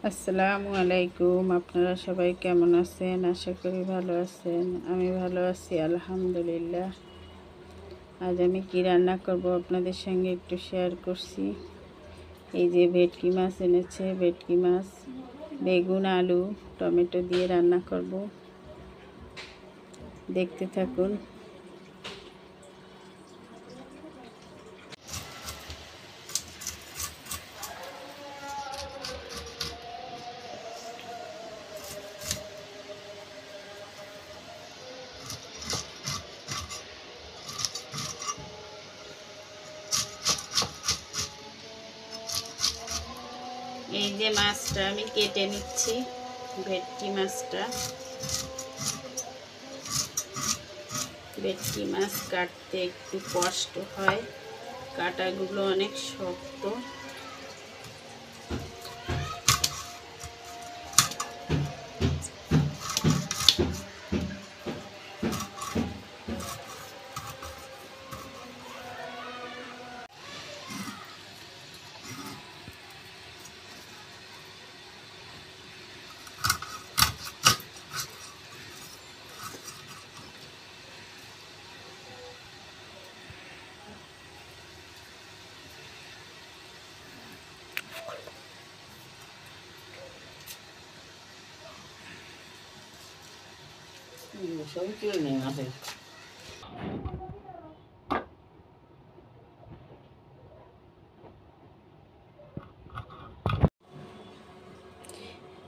আসসালামু আলাইকুম। আপনারা সবাই কেমন আছেন? আশা করি ভালো আছেন। আমি ভালো আছি আলহামদুলিল্লাহ। আজ আমি কি রান্না করব আপনাদের সঙ্গে একটু শেয়ার করছি। এই যে ভেটকি মাছ এনেছে, ভেটকি মাছ বেগুন আলু টমেটো দিয়ে রান্না করব, দেখতে থাকুন। এই যে মাছটা আমি কেটে নিচ্ছি, ভেটকি মাছটা। ভেটকি মাছ কাটতে একটু কষ্ট হয়, কাঁটাগুলো অনেক শক্ত।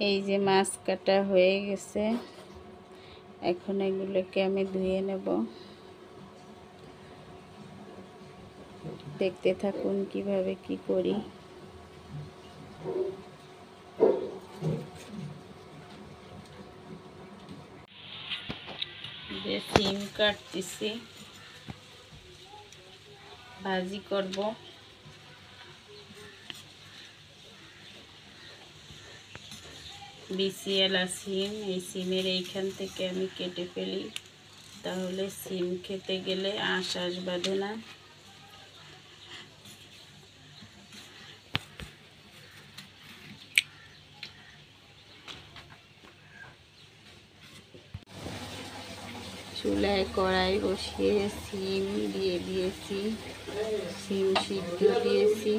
এই যে মাছ কাটা হয়ে গেছে, এখন এগুলোকে আমি ধুয়ে নেব। দেখতে থাকুন কিভাবে কি করি। যে সিম কাটতেছি, ভাজি করব। বিসিএলা সিম, এই সিমের এইখান থেকে আমি কেটে ফেলি, তাহলে সিম খেতে গেলে আঁশ বাঁধে না। চুলায় কড়াই বসিয়ে সিম দিয়ে দিয়েছি, সিম সিদ্ধ দিয়েছি।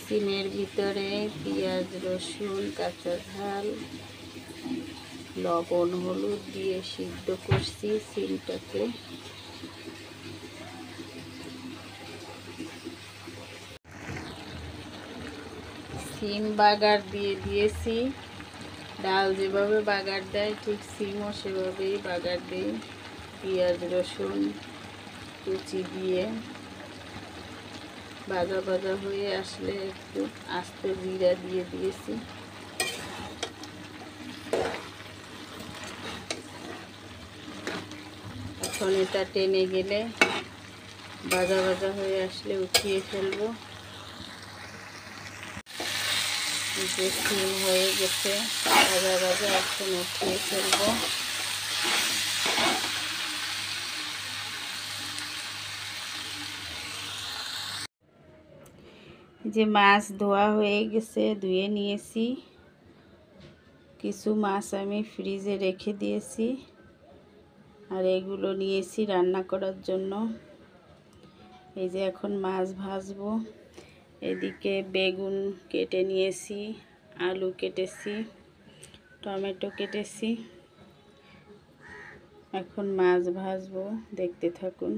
সিমের ভিতরে পেঁয়াজ রসুন কাঁচা ঝাল লবণ হলুদ দিয়ে সিদ্ধ করছি সিমটাকে। সিম বাগার দিয়ে দিয়েছি, ডাল যেভাবে বাগার দেয় ঠিক সিমও সেভাবেই বাগার দিই। পেঁয়াজ রসুন কুচি দিয়ে ভাজা ভাজা হয়ে আসলে একটু আস্ত জিরা দিয়ে দিয়েছি। এখন এটা টেনে গেলে ভাজা ভাজা হয়ে আসলে উঠিয়ে ফেলবো। যে সিম হয়ে গেছে ভাজা ভাজা, এখন উঠিয়ে ফেলবো। যে মাছ ধোয়া হয়ে গেছে, ধুয়ে নিয়েছি। কিছু মাছ আমি ফ্রিজে রেখে দিয়েছি, আর এগুলো নিয়েছি রান্না করার জন্য। এই যে এখন মাছ ভাজবো। এদিকে বেগুন কেটে নিয়েছি, আলু কেটেছি, টমেটো কেটেছি। এখন মাছ ভাজবো, দেখতে থাকুন।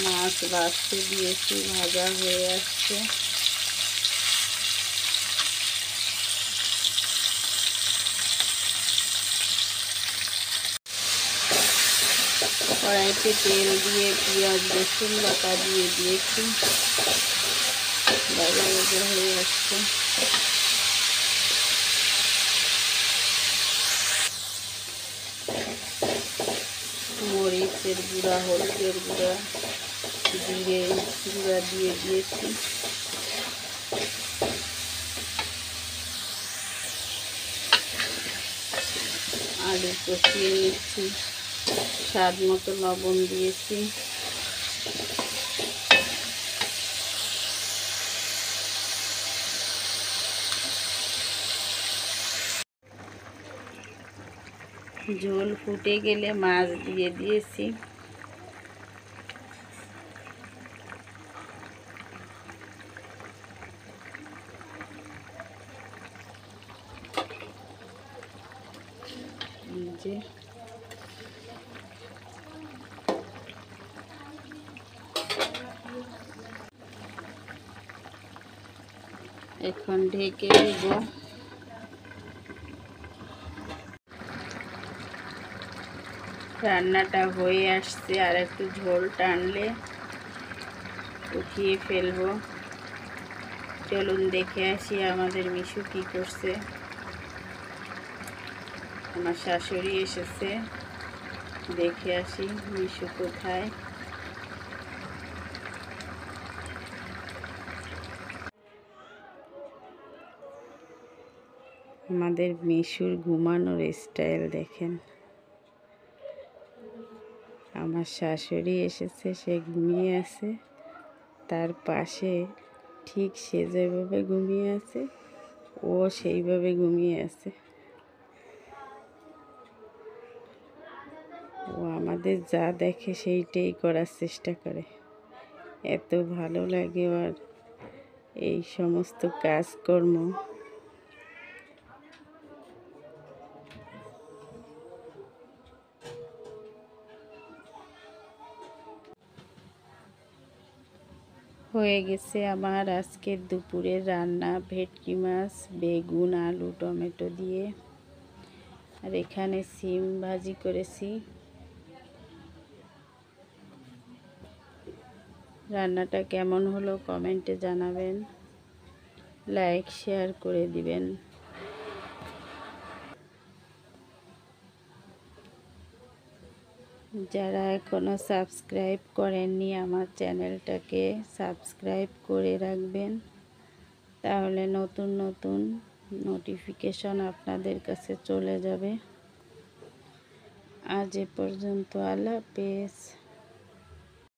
মাছ ভাজতে দিয়েছি, ভাজা হয়ে আসছে। কড়াইতে তেল দিয়ে পেঁয়াজ রসুন বাটা দিয়ে দিয়েছি, ভাজা ভাজা হয়ে আসছে। মরিচের গুঁড়া, হলুদের গুঁড়া, জিরে গুঁড়া দিয়ে দিয়েছি। আলু কষিয়ে নিচ্ছি, স্বাদ মতো লবণ দিয়েছি। ঝোল ফুটে গেলে মাছ দিয়ে দিয়েছি। যে এখন ঢেকে দিব। রান্নাটা হয়ে আসছে, আর একটু ঝোল টানলে উঠিয়ে ফেলবো। চলুন দেখে আসি আমাদের মিশু কি করছে। আমার শাশুড়ি এসেছে, দেখে আসি মিশু কোথায়। আমাদের মিশুর ঘুমানোর স্টাইল দেখেন। আমার শাশুড়ি এসেছে, সে ঘুমিয়ে আছে, তার পাশে ঠিক সে যেভাবে ঘুমিয়ে আছে ও সেইভাবে ঘুমিয়ে আছে। ও আমাদের যা দেখে সেইটাই করার চেষ্টা করে। এত ভালো লাগে আর এই সমস্ত কাজকর্ম। হয়ে গেছে আমার আজকের দুপুরের রান্না, ভেটকি মাছ, বেগুন, আলু, টমেটো দিয়ে। আর এখানে সিম ভাজি করেছি। রান্নাটা কেমন হলো কমেন্টে জানাবেন, লাইক শেয়ার করে দিবেন। যারা এখনও সাবস্ক্রাইব করেননি আমার চ্যানেলটাকে সাবস্ক্রাইব করে রাখবেন, তাহলে নতুন নতুন নোটিফিকেশন আপনাদের কাছে চলে যাবে। আজ এ পর্যন্ত, আল্লাহ হাফেজ।